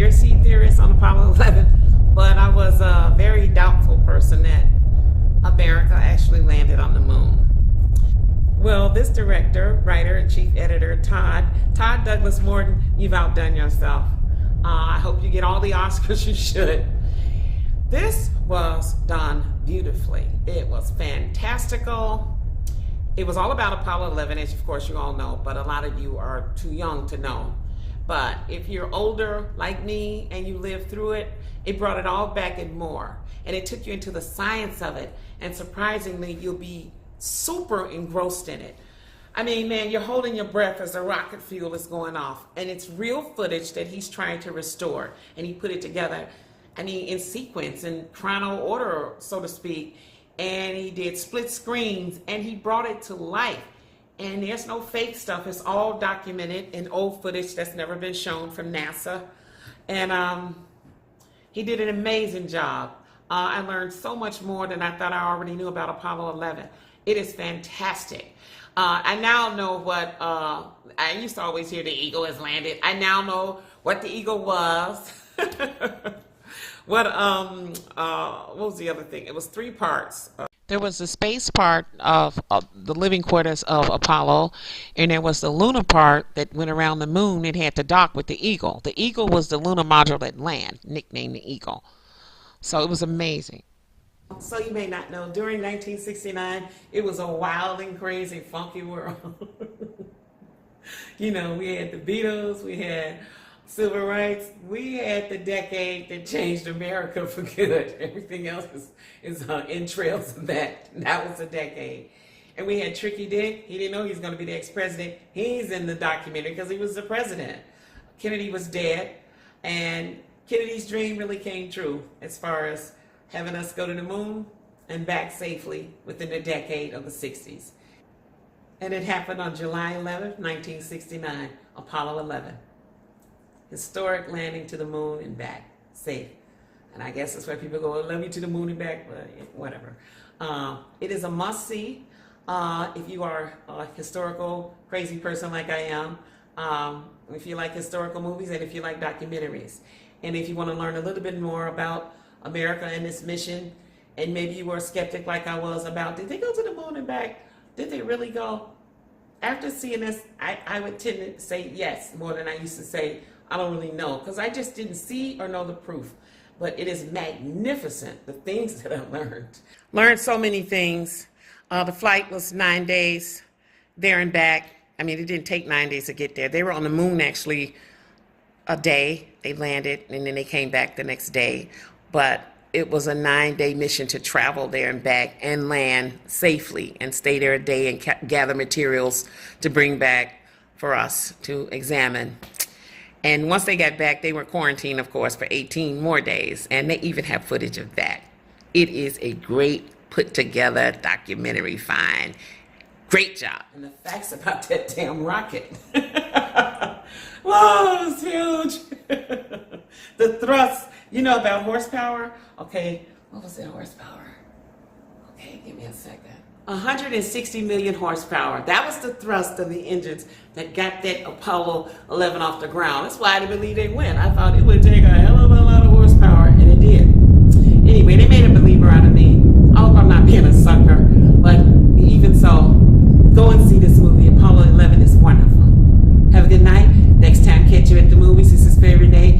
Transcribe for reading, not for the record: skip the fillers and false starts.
conspiracy theorist on Apollo 11, but I was a very doubtful person that America actually landed on the moon. Well, this director, writer, and chief editor, Todd Douglas Morton, you've outdone yourself. I hope you get all the Oscars you should. This was done beautifully. It was fantastical. It was all about Apollo 11, as of course you all know, but a lot of you are too young to know. But if you're older like me and you lived through it, it brought it all back and more. And it took you into the science of it. And surprisingly, you'll be super engrossed in it. I mean, man, you're holding your breath as the rocket fuel is going off. And it's real footage that he's trying to restore. And he put it together, I mean, in sequence, in chrono order, so to speak. And he did split screens, and he brought it to life. And there's no fake stuff. It's all documented in old footage that's never been shown from NASA. And he did an amazing job. I learned so much more than I thought I already knew about Apollo 11. It is fantastic. I now know what, I used to always hear the eagle has landed. I now know what the eagle was. What was the other thing? It was 3 parts. There was the space part of the living quarters of Apollo, and there was the lunar part that went around the moon and had to dock with the Eagle. The Eagle was the lunar module that landed, nicknamed the Eagle. So it was amazing. So you may not know, during 1969, it was a wild and crazy, funky world. You know, we had the Beatles, we had civil rights. We had the decade that changed America for good. Everything else is entrails of that. That was a decade. And we had Tricky Dick. He didn't know he was going to be the ex-president. He's in the documentary because he was the president. Kennedy was dead. And Kennedy's dream really came true as far as having us go to the moon and back safely within a decade of the 60s. And it happened on July 11th, 1969, Apollo 11. Historic landing to the moon and back, safe. And I guess that's why people go, I love you to the moon and back, but whatever. It is a must-see if you are a historical, crazy person like I am, if you like historical movies and if you like documentaries. And if you want to learn a little bit more about America and its mission, and maybe you were a skeptic like I was about, did they go to the moon and back? Did they really go? After seeing this, I would tend to say yes more than I used to say I don't really know, because I just didn't see or know the proof. But it is magnificent, the things that I learned. Learned so many things. The flight was 9 days there and back. I mean, it didn't take 9 days to get there. They were on the moon actually a day. They landed and then they came back the next day. But it was a 9-day mission to travel there and back and land safely and stay there a day and gather materials to bring back for us to examine. And once they got back, they were quarantined, of course, for 18 more days. And they even have footage of that. It is a great put-together documentary find. Great job. And the facts about that damn rocket. Whoa, it's huge. The thrust, you know about horsepower? Okay, what was that horsepower? Okay, give me a second. 160 million horsepower. That was the thrust of the engines that got that Apollo 11 off the ground. That's why I didn't believe they went. I thought it would take a hell of a lot of horsepower, and it did. Anyway, they made a believer out of me. I hope I'm not being a sucker, but even so, go and see this movie. Apollo 11 is wonderful. Have a good night. Next time, catch you at the movies. This is Faye Renee.